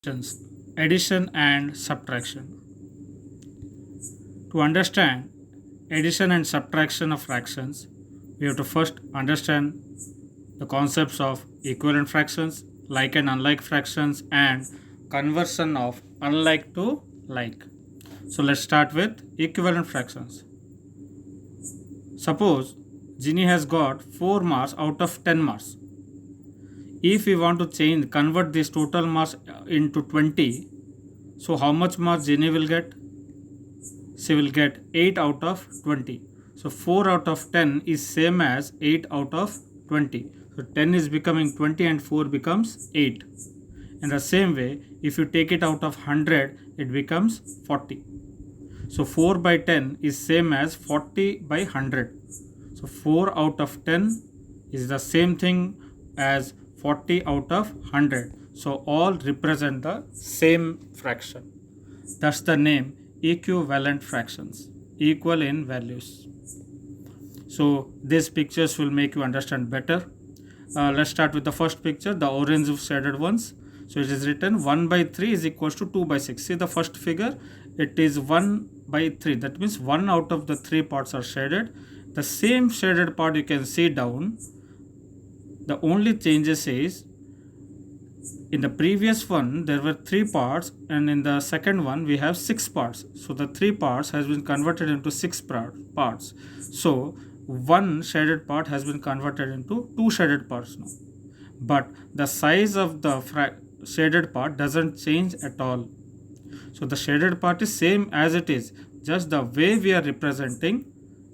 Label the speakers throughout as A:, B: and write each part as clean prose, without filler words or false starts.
A: fractions, addition and subtraction. To understand addition and subtraction of fractions, we have to first understand the concepts of equivalent fractions, like and unlike fractions, and conversion of unlike to like. So let's start with equivalent fractions. Suppose Ginny has got 4 marks out of 10 marks. If we want to convert this total marks into 20, so how much marks Ginny will get? She will get 8 out of 20. So 4 out of 10 is same as 8 out of 20. So 10 is becoming 20 and 4 becomes 8. In the same way, if you take it out of 100, it becomes 40. So 4 by 10 is same as 40 by 100. So 4 out of 10 is the same thing as 40 out of 100. So all represent the same fraction. That's the name equivalent fractions, equal in values. So these pictures will make you understand better. Let's start with the first picture, the orange shaded ones. So it is written 1 by 3 is equals to 2 by 6. See the first figure, it is 1 by 3. That means 1 out of the 3 parts are shaded. The same shaded part you can see down. The only changes is, in the previous one there were 3 parts and in the second one we have 6 parts. So the 3 parts has been converted into 6 parts. So one shaded part has been converted into 2 shaded parts now. But the size of the shaded part doesn't change at all. So the shaded part is same as it is, just the way we are representing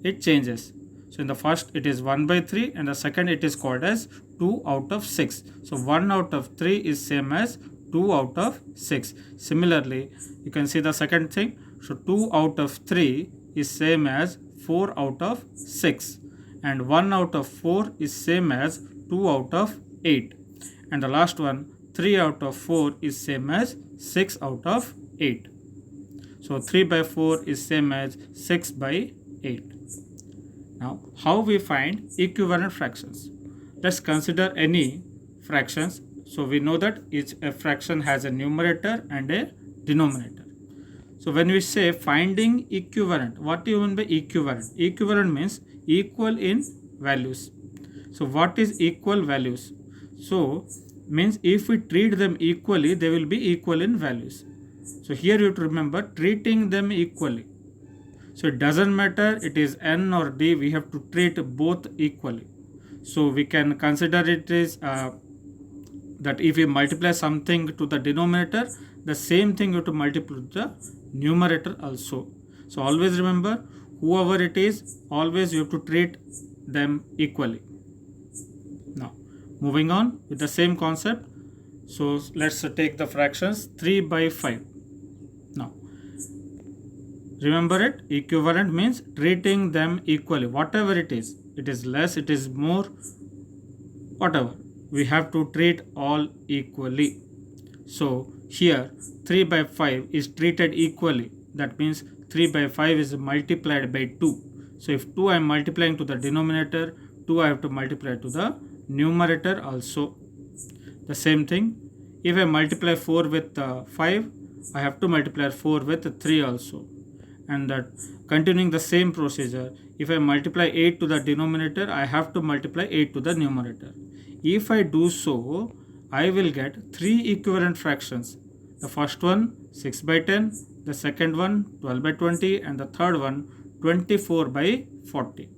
A: it changes. So in the first it is 1 by 3 and the second it is called as 2 out of 6. So 1 out of 3 is same as 2 out of 6. Similarly, you can see the second thing. So 2 out of 3 is same as 4 out of 6 and 1 out of 4 is same as 2 out of 8. And the last one, 3 out of 4 is same as 6 out of 8. So 3 by 4 is same as 6 by 8. Now, how we find equivalent fractions? Let's consider any fractions. So we know that each fraction has a numerator and a denominator. So when we say finding equivalent, what do you mean by equivalent? Equivalent means equal in values. So what is equal values? So means if we treat them equally, they will be equal in values. So here you have to remember treating them equally. So it doesn't matter it is n or d, we have to treat both equally. So we can consider it is that if we multiply something to the denominator, the same thing you have to multiply to the numerator also. So always remember, whoever it is, always you have to treat them equally. Now moving on with the same concept. So let's take the fractions 3 by 5. Now remember it, equivalent means treating them equally. Whatever it is less, it is more, whatever, we have to treat all equally. So here 3 by 5 is treated equally. That means 3 by 5 is multiplied by 2. So if 2 I am multiplying to the denominator, 2 I have to multiply to the numerator also. The same thing, if I multiply 4 with 5, I have to multiply 4 with 3 also. And that continuing the same procedure, if I multiply 8 to the denominator, I have to multiply 8 to the numerator. If I do so, I will get 3 equivalent fractions. The first one 6 by 10, the second one 12 by 20 and the third one 24 by 40.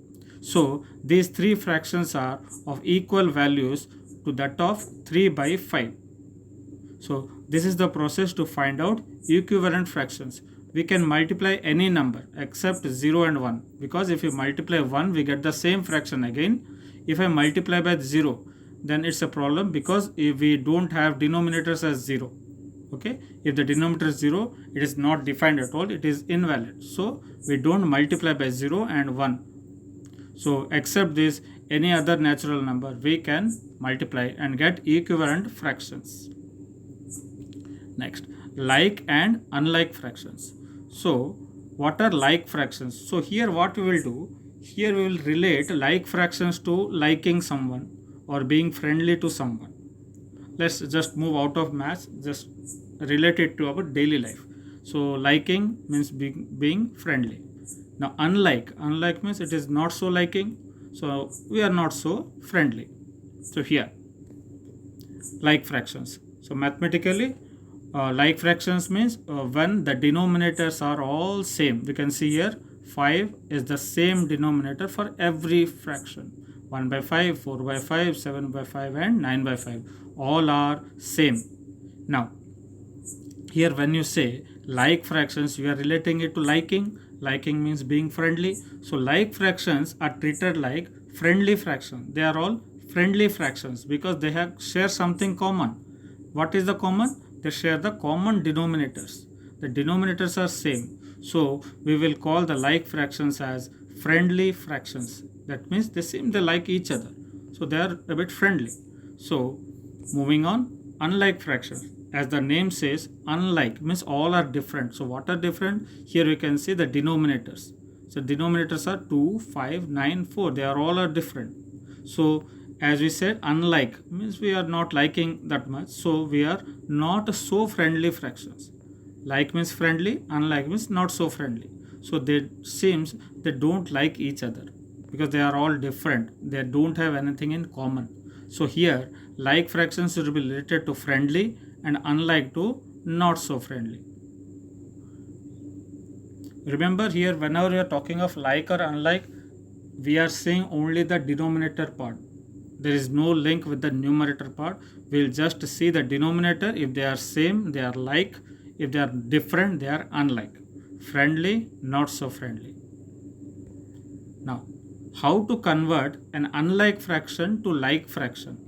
A: So these 3 fractions are of equal values to that of 3 by 5. So this is the process to find out equivalent fractions. We can multiply any number except 0 and 1, because if you multiply 1 we get the same fraction again. If I multiply by 0, then it's a problem, because if we don't have denominators as 0. Okay, if the denominator is 0, it is not defined at all, it is invalid. So we don't multiply by 0 and 1. So except this, any other natural number we can multiply and get equivalent fractions. Next, like and unlike fractions. So what are like fractions? So here what we will do, here we will relate like fractions to liking someone or being friendly to someone. Let's just move out of maths, just relate it to our daily life. So liking means being friendly. Now unlike means it is not so liking, so we are not so friendly. So here like fractions. So mathematically, like fractions means when the denominators are all same. We can see here 5 is the same denominator for every fraction. 1 by 5, 4 by 5, 7 by 5 and 9 by 5. All are same. Now, here when you say like fractions, you are relating it to liking. Liking means being friendly. So like fractions are treated like friendly fractions. They are all friendly fractions because they have share something common. What is the common? They share the common denominators. The denominators are same. So we will call the like fractions as friendly fractions. That means they like each other. So they are a bit friendly. So moving on, unlike fractions. As the name says, unlike means all are different. So what are different? Here we can see the denominators. So denominators are 2, 5, 9, 4. They are all are different. So as we said, unlike means we are not liking that much. So we are not so friendly fractions. Like means friendly, unlike means not so friendly. So they seems they don't like each other because they are all different. They don't have anything in common. So here like fractions should be related to friendly and unlike to not so friendly. Remember here whenever we are talking of like or unlike, we are seeing only the denominator part. There is no link with the numerator part. We will just see the denominator. If they are same, they are like. If they are different, they are unlike. Friendly, not so friendly. Now, how to convert an unlike fraction to like fraction?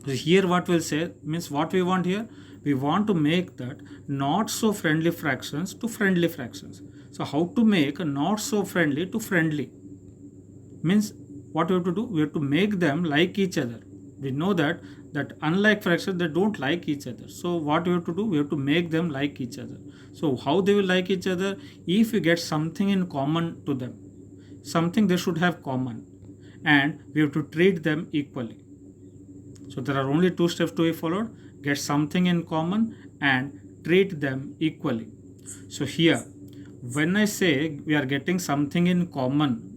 A: So here what we'll say means what we want here, we want to make that not so friendly fractions to friendly fractions. So how to make a not so friendly to friendly? Means what we have to do, we have to make them like each other. We know that unlike fractions they don't like each other. So what we have to do, we have to make them like each other. So how they will like each other? If we get something in common to them, something they should have common, and we have to treat them equally. So there are only two steps to be followed: get something in common and treat them equally. So here when I say we are getting something in common,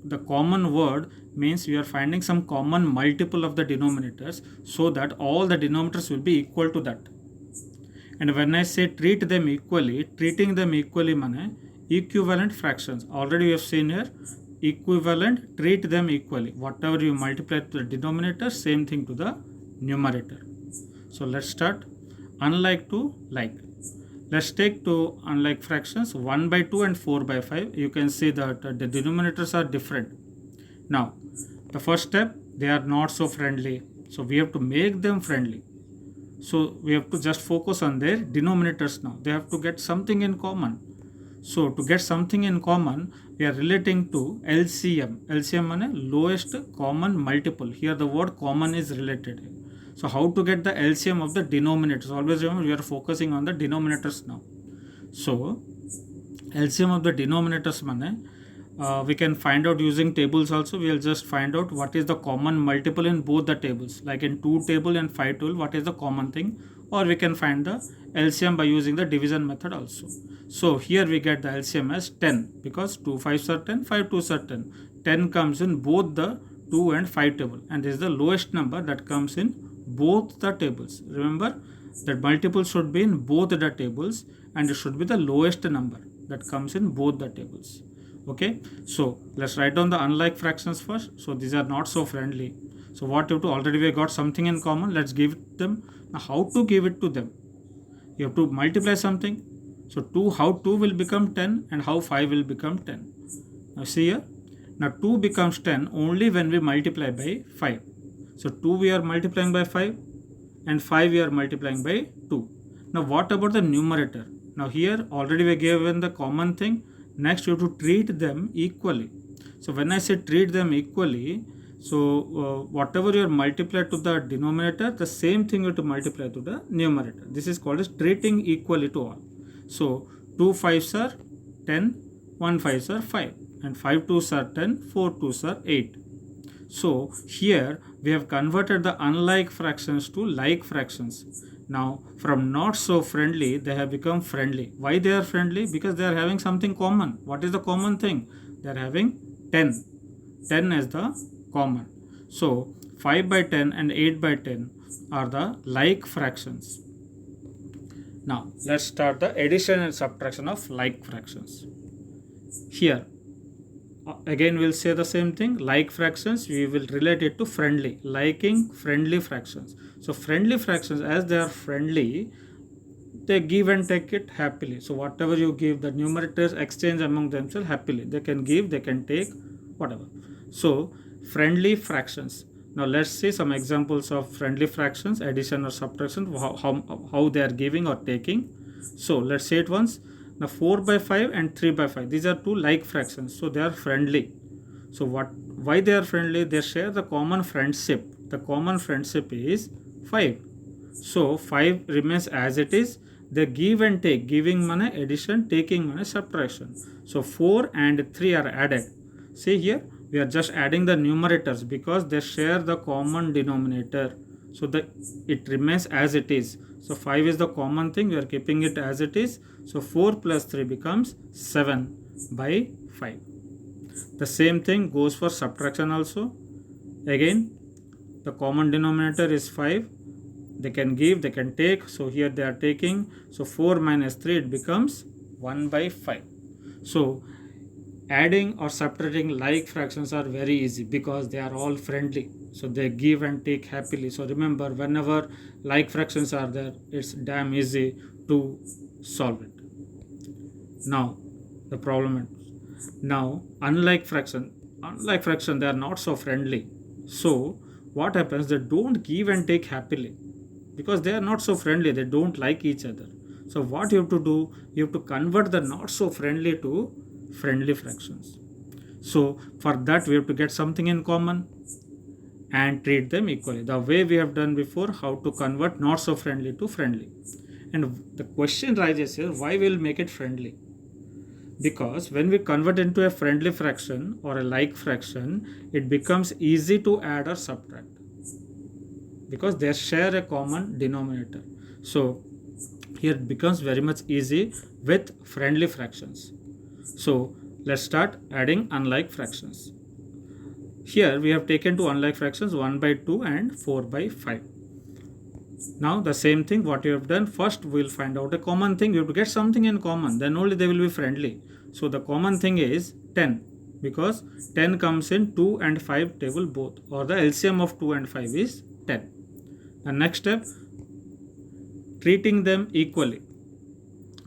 A: the common word means we are finding some common multiple of the denominators so that all the denominators will be equal to that. And when I say treat them equally, treating them equally means equivalent fractions. Already we have seen here equivalent, treat them equally. Whatever you multiply to the denominator, same thing to the numerator. So let's start. Unlike to like. Let's take two unlike fractions 1 by 2 and 4 by 5. You can see that the denominators are different. Now, the first step, they are not so friendly. So we have to make them friendly. So we have to just focus on their denominators now. They have to get something in common. So to get something in common, we are relating to LCM. LCM means lowest common multiple. Here the word common is related. So how to get the LCM of the denominators? Always remember we are focusing on the denominators now. So LCM of the denominators means we can find out using tables also. We will just find out what is the common multiple in both the tables. Like in 2 table and 5 table, what is the common thing? Or we can find the LCM by using the division method also. So here we get the LCM as 10 because 2 5s are 10, 5 2s are 10. 10 comes in both the 2 and 5 table, and this is the lowest number that comes in both the tables. Remember that multiple should be in both the tables and it should be the lowest number that comes in both the tables. Okay, so let's write down the unlike fractions first. So these are not so friendly. So what you have to, already we got something in common, let's give it them. Now how to give it to them? You have to multiply something. So how 2 will become 10 and how 5 will become 10. Now see here, now 2 becomes 10 only when we multiply by 5. So 2 we are multiplying by 5 and 5 we are multiplying by 2. Now what about the numerator? Now here already we given the common thing. Next you have to treat them equally. So when I say treat them equally, so whatever you are multiply to the denominator, the same thing you have to multiply to the numerator. This is called as treating equally to all. So 2 5s are 10, 1 5s are 5 and 5 2s are 10, 4 2s are 8. So here we have converted the unlike fractions to like fractions. Now from not so friendly they have become friendly. Why they are friendly? Because they are having something common. What is the common thing? They are having 10. 10 is the common. So 5 by 10 and 8 by 10 are the like fractions. Now let's start the addition and subtraction of like fractions. Here again we'll say the same thing. Like fractions we will relate it to friendly. Liking friendly fractions. So friendly fractions, as they are friendly, they give and take it happily. So whatever you give, the numerators exchange among themselves happily. They can give, they can take, whatever. So friendly fractions. Now let's see some examples of friendly fractions, addition or subtraction, how they are giving or taking. So let's say it once. Now 4 by 5 and 3 by 5, these are two like fractions, so they are friendly. So why they are friendly? They share the common friendship. The common friendship is 5. So 5 remains as it is. They give and take, giving money addition, taking money subtraction. So 4 and 3 are added. See here, we are just adding the numerators because they share the common denominator. So it remains as it is. So 5 is the common thing, we are keeping it as it is. So 4 plus 3 becomes 7 by 5. The same thing goes for subtraction also. Again, the common denominator is 5. They can give, they can take. So here they are taking. So 4 minus 3, it becomes 1 by 5. So adding or subtracting like fractions are very easy because they are all friendly. So they give and take happily. So remember, whenever like fractions are there, it's damn easy to solve it. Now the problem is, now unlike fraction, they are not so friendly. So what happens? They don't give and take happily because they are not so friendly. They don't like each other. So what you have to do? You have to convert the not so friendly to friendly fractions. So for that we have to get something in common and treat them equally, the way we have done before, how to convert not so friendly to friendly. And the question rises here, why will make it friendly? Because when we convert into a friendly fraction or a like fraction, it becomes easy to add or subtract because they share a common denominator. So here it becomes very much easy with friendly fractions. So let's start adding unlike fractions. Here we have taken two unlike fractions, 1 by 2 and 4 by 5. Now the same thing what you have done, first we will find out a common thing. You have to get something in common, then only they will be friendly. So the common thing is 10 because 10 comes in 2 and 5 table both, or the LCM of 2 and 5 is 10. The next step, treating them equally.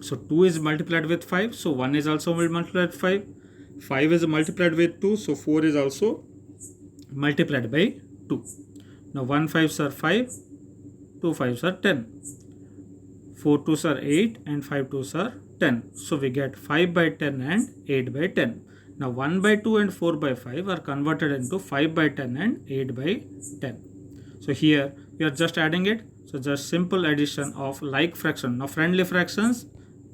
A: So 2 is multiplied with 5, so 1 is also multiplied with 5. 5 is multiplied with 2, so 4 is also multiplied by 2. Now 1 5s are 5, 2 5s are 10, 4 2s are 8 and 5 2s are 10. So we get 5 by 10 and 8 by 10. Now 1 by 2 and 4 by 5 are converted into 5 by 10 and 8 by 10. So here we are just adding it. So just simple addition of like fraction. Now friendly fractions,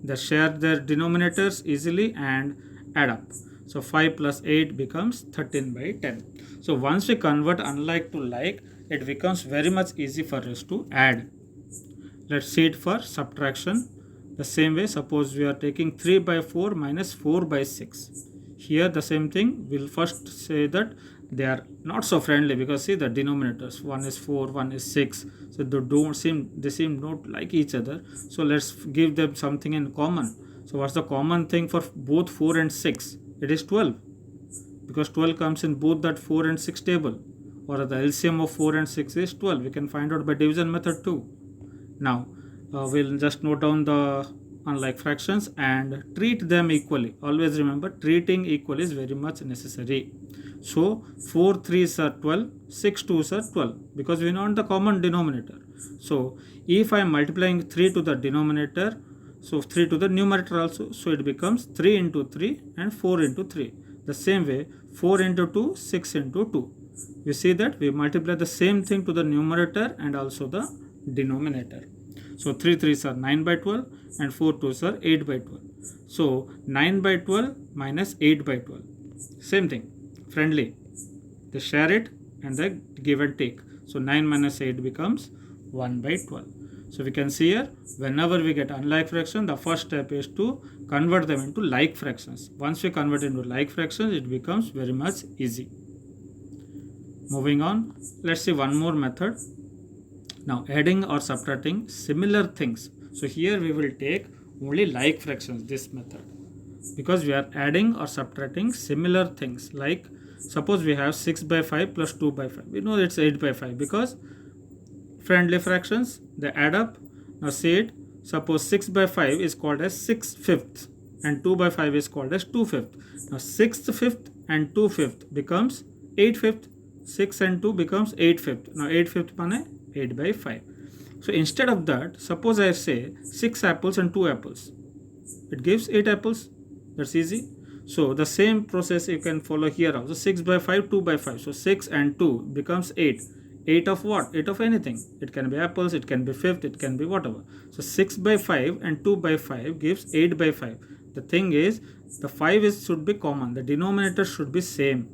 A: they share their denominators easily and add up. So 5 plus 8 becomes 13 by 10. So once we convert unlike to like, it becomes very much easy for us to add. Let's see it for subtraction. The same way, suppose we are taking 3 by 4 minus 4 by 6. Here the same thing, we'll first say that they are not so friendly because see the denominators, one is 4, one is 6, so they seem not like each other. So let's give them something in common. So what's the common thing for both 4 and 6? It is 12 because 12 comes in both that 4 and 6 table, or the LCM of 4 and 6 is 12. We can find out by division method too. Now we'll just note down the unlike fractions and treat them equally. Always remember, treating equal is very much necessary. So 4 3s are 12, 6 2s are 12 because we know the common denominator. So if I am multiplying 3 to the denominator, so 3 to the numerator also, so it becomes 3 into 3 and 4 into 3. The same way, 4 into 2, 6 into 2. We see that we multiply the same thing to the numerator and also the denominator. So 3 3s are 9 by 12 and 4 2s are 8 by 12. So 9 by 12 minus 8 by 12. Same thing, friendly. They share it and they give and take. So 9 minus 8 becomes 1 by 12. So we can see here, whenever we get unlike fraction, the first step is to convert them into like fractions. Once we convert into like fractions, it becomes very much easy. Moving on, let's see one more method. Now adding or subtracting similar things. So here we will take only like fractions, this method, because we are adding or subtracting similar things. Like suppose we have 6 by 5 plus 2 by 5. We know it's 8 by 5 because friendly fractions, they add up. Now see it, suppose 6 by 5 is called as 6/5 and 2 by 5 is called as 2/5. Now 6/5 and 2/5 becomes 8/5. 6 and 2 becomes 8/5. Now 8/5 means 8 by 5. So instead of that, suppose I say 6 apples and 2 apples. It gives 8 apples. That's easy. So the same process you can follow here also. 6 by 5, 2 by 5. So 6 and 2 becomes 8. 8 of what? 8 of anything. It can be apples, it can be fifth, it can be whatever. So 6 by 5 and 2 by 5 gives 8 by 5. The thing is, the 5 should be common. The denominator should be same.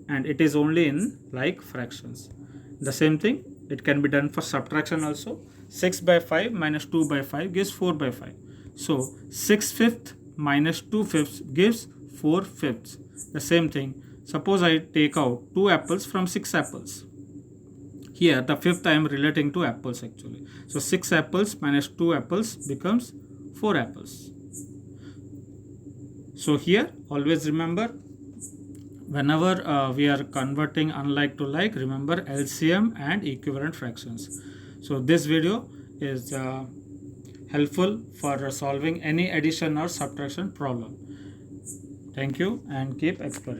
A: And it is only in like fractions. The same thing, it can be done for subtraction also. 6 by 5 minus 2 by 5 gives 4 by 5. So 6/5 minus 2/5 gives 4/5. The same thing, suppose I take out 2 apples from 6 apples. Here the fifth I am relating to apples actually. So 6 apples minus 2 apples becomes 4 apples. So here always remember, whenever we are converting unlike to like, remember LCM and equivalent fractions. So this video is helpful for solving any addition or subtraction problem. Thank you and keep exploring.